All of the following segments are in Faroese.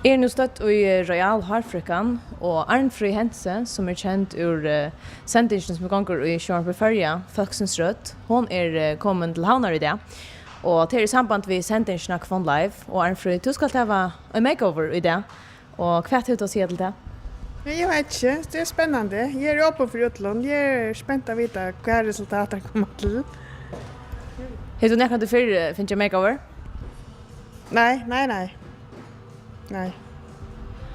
Nu stött i Royal Hárfríðkan och Arnfríð Hentze som känd ur sendingen som gånger i Sjörn på Färja, Folksens Rött. Hon kommen till Havnar i det. Och till samband vi sendingen Hvonn live och Arnfríð, du ska ta en makeover i det. Och kvart ut och se till det. Jag vet inte, det är spännande. Jag är öppen för utland. Jag är spänd att veta vad resultaten kommer till. Har du nästan för finns makeover? Nej.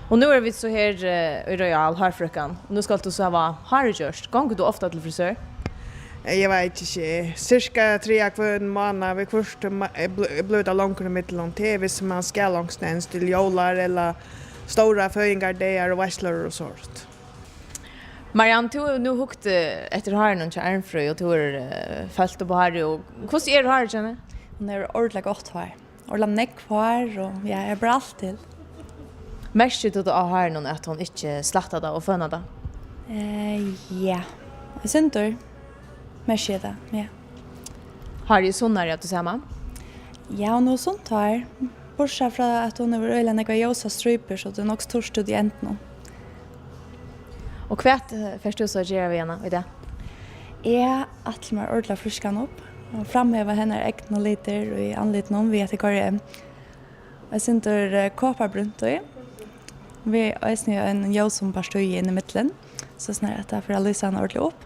Och nu är vi så här i Royal Hárfríðkan. Och nu ska du så vara hargjörst. Gånger du ofta till frisör? Jag vet inte. Cirka 3 månader vid först blöda långt i mitten till hvis man ska långstens till jolar eller stora föringar där och växlar och sånt. Marianne, du nu hukt efter haren till Arnfríð och du har följt på här och hur är det här känner? Hon är ordentligt gott här. Ordentligt neck här och jag är bra allt till. Märker du av haren att hon inte slaktade och fönade? Ja. Jag syns då. Märker det, ja. Har du sånare att du säger man? Ja, hon har sånt här. Bortsett från att hon är öjla några ljusa stryper så det är nog störst ut i änden. Och kvart först du så gör vi gärna i det? Jag att mig ordentligt friskan upp. Och framhäva henne ägna lite i anledning om vi att det jag syns då koparbrunt och vi har en ljus som bara står in i mitten. Så snart att det för att lysa henne ordentligt upp.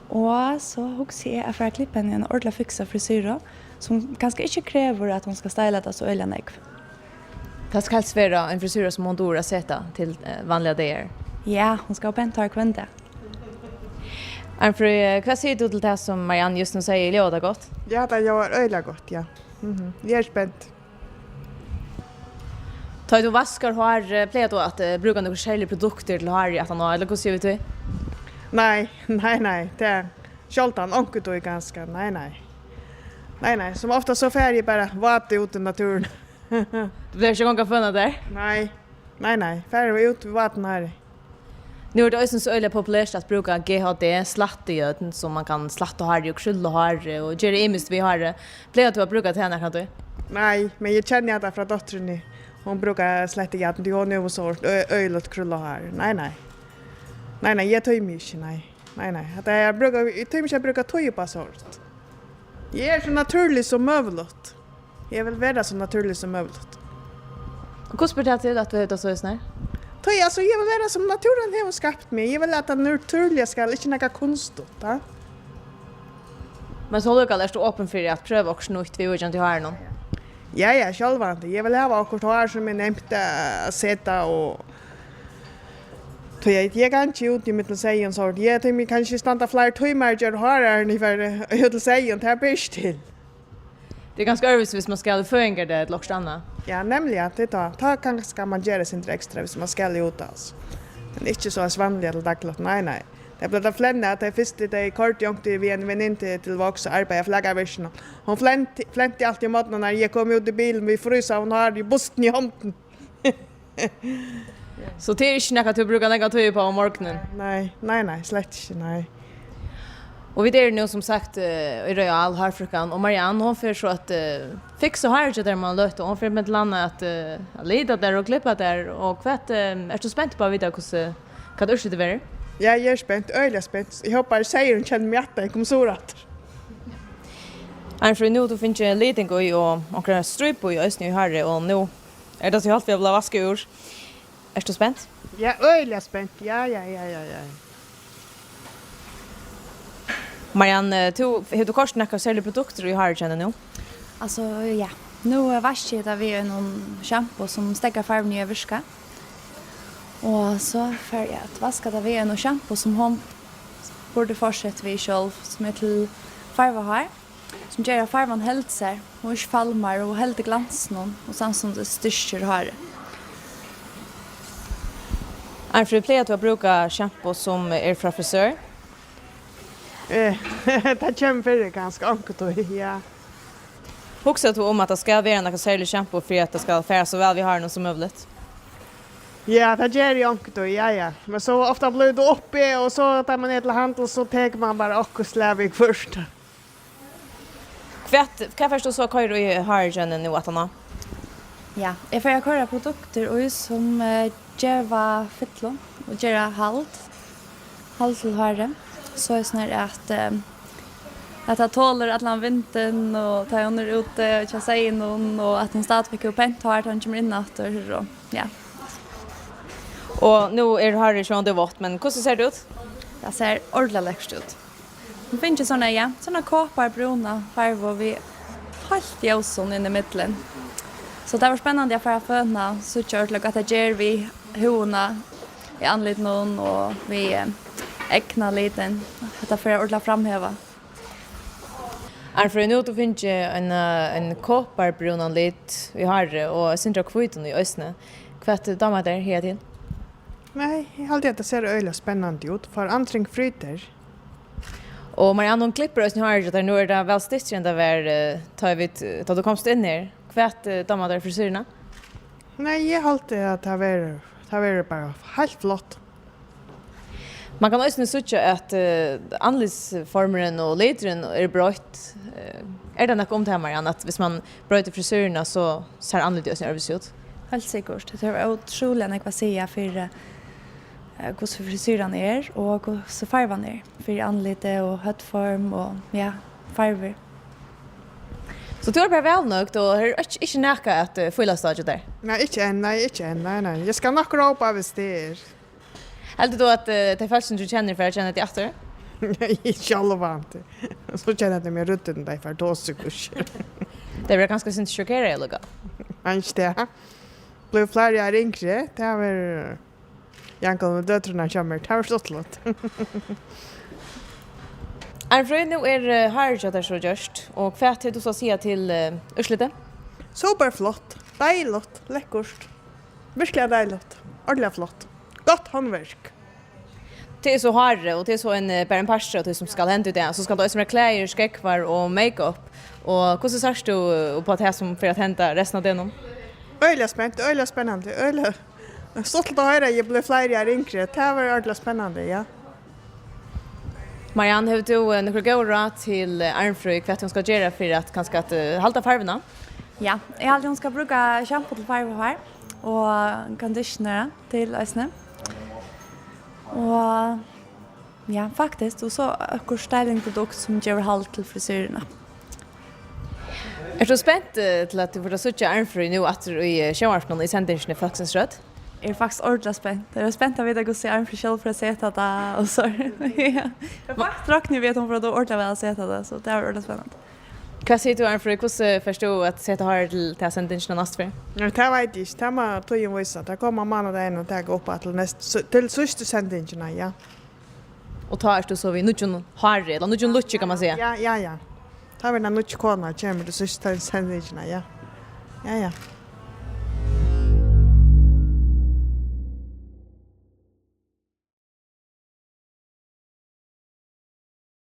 Och så också jag för att klippa henne en ordentligt fixa frisyr som kanske inte kräver att hon ska styla det så öliga nägg. Det ska helst vara en frisyr som hon dora sätta till vanliga dagar. Ja, hon ska ha pent här kvänta. Arnfríð, vad säger du till det som Marianne just nu säger? Låter gott? Ja, det gör öliga gott, ja. Jag är spänd. Tar du vaskar har plejer du att bruka några olika produkter till har att han eller hur ser det ut? Nej. Det är självtan onkel då är ganska. Nej. Som ofta så färdig bara vart ut i naturen. Du blir inte gånga funna där? Nej. Färdig ut i vatten här. Nu är det också så öliga populärt att bruka GHD, slattegöten som man kan slatta har och krulla har och göra imist vi har. Plejer du att bruka till henne kan du? Nej, men jag känner att det från dottern. Hon brukar slattegöten till hon är så öjligt krulla har. Nej, jag tar mig inte, nej. Jag brukar ta på sånt. Jag är så naturlig som möjligt. Jag vill vara så naturlig som möjligt. Och hur spelar det till att du heter så snär? Alltså, jag vill vara som naturen har skapat mig. Jag vill att det naturliga ska inte något konstigt. Ja? Men så lukar du öppen för att pröva också något vi inte har någon? Ja, självande. Jag vill ha akkurat här som är nämnt att sätta och jag kan inte ut i mitt sägen så jag tror mig kanske stanna flera timmar gör här ungefär ut sägen det är bäst till. Det är ganska övigt hvis man ska föringa det ett lockstanna. Ja, nämligen att det tar ska man göra sin extra hvis man ska ut alltså. Men inte så vanligt eller dagligt. Nej. Det blev det flänna att det först det kort jont vi en vänin till Vox arbeta flaggarversion. Hon flänte alltid i maten när jag kom ut i bilen vi frysa hon har i bussen i handen. Så det är inte något att du brukar lägga tid på morgonen? Nej, slett inte, nej. Och vi är nu som sagt i Royal Hárfríðkan och Marianne hon får så att fixa här där man löter och hon får med till annat att leda där och klippa där och vad är du spänd på att veta vad det är det Ja, jag är spänd, öjligt spänd. Jag hoppas säger hon känner mig att det kommer så rätt. Arnfríð, nu du finns en liten goj och en stryp i östning i Harry och nu är det så halt vi vill vaska ur. Är du spänd? Ja, öjligt spänd. Ja. Marianne, har du kostat några särskilda produkter i Harry känner nu? Alltså, ja. Nu vaskar jag vi någon shampoo som stäcker farven i överska. Och så för jag att vaska det vi en shampoo som hon borde fortsätta vi själv som är till farva här. Som gör farvan helt så här. Och inte falmar och helt glansen och sen som det styrker här. Arnfríð, plejer du att bruka shampoo som är från frisör? Det kommer för det ganska enkelt, ja. Huxar du om att det ska vara något särskilt shampoo för att det ska färra så väl vi har något som möjligt? Ja, det gör jag enkelt, ja. Men så ofta blir det uppe och så tar man ner till handel så tar man bara och slävig först. Vad förstår så kör du i Hargen nu att han har? Ja, jag får köra produkter och som geva fytlo och göra halt till harre. Så är snär att jag tåler att han vintern och ta under ute och köra in och att han stadigt fick pent har han kommer in efter och ja. Och nu är det här i sjön det vått, men hur ser det ut? Det ser ordentligt läckert ut. Det finns ju såna koppar bruna färger vi helt ljusen in i mitten. Så det var spännande att få föna så kört att det ger vi hona i anledning någon och vi äckna lite att för ordla framhäva. Arnfríð, nu finns en kopparbrun lit vi har och syndra kviten i ösne. Kvart damer där hela tiden. Nej, jag hade att det ser öjligt spännande ut för antring fryter. Och Marianne hon klipper oss nu har det nu är det väl stickren där var tar du komst in ner. Kvart damer där frisyrerna. Nej, jag hade att det var bara helt flott. Man kan också se att anlitsformen och litren är brött. Är det något om det här Marianne att hvis man bryter frisyrerna så ser anlitlet nervös ut? Helt säkert. Det är otroligt att säga för hur frisyren är och hur färgen är. För anlite och höftform och ja, färger. Så du är bara väl nöjd och har inte näka att fylla stadiet där? Nej, inte än. Nej. Jag ska nog råpa av det. Heldur du att det är först som du känner för att känna till efter? Jag är inte allvarligt. Så känner jag mig rutten där för 2 sekunder. Det var ganska synd chockerande eller vad? Inte det. Blev flera år yngre. Det var Jankel med döttrarna kommer. Det var stått låt. Arnfríð, nu är här där så just och kvart du så säga till Urslite. Superflott. Dejligt. Läckert. Verkligen dejligt. Ordentligt flott. Gott handverk. Det är så harre och det är så bara en pastor som ska hända det så ska det också med kläder, skäckvar och makeup och hur ser du på det som för att hända resten av det nu? Öjligt spännande. Öjligt. Stolt att höra jag blev flera år yngre. Det var ordentligt spännande, ja. Marianne, har du några goda till Arnfríð vad hon ska göra för att kanske att halta färgerna? Ja, jag hade hon ska bruka shampoo till färger här och conditioner till ösne. Och ja, faktiskt och så en stylingprodukt som ger halt till frisyrerna. Är du spänd till att du får söka Arnfríð nu att i showarfnon i sändningen i Folksens rött? Är faktiskt ordentligt spänd. Det är spänt att veta hur ser Arnfríð själv för att sätta det och så. Ja. Faktiskt ni vet hon för att ordentligt väl sätta det så det är ordentligt spännande. Vad säger du Arnfríð? Hur förstår att sätta här till sändningen nästa för? Det vet jag inte. Det var tog visa. Det kommer månaden och ta upp till sista sändningen, ja. Och tar du så vi nu har eller nu lucka kan man säga. Ja. Ta vi när nu kommer till sista sändningen, ja. Ja.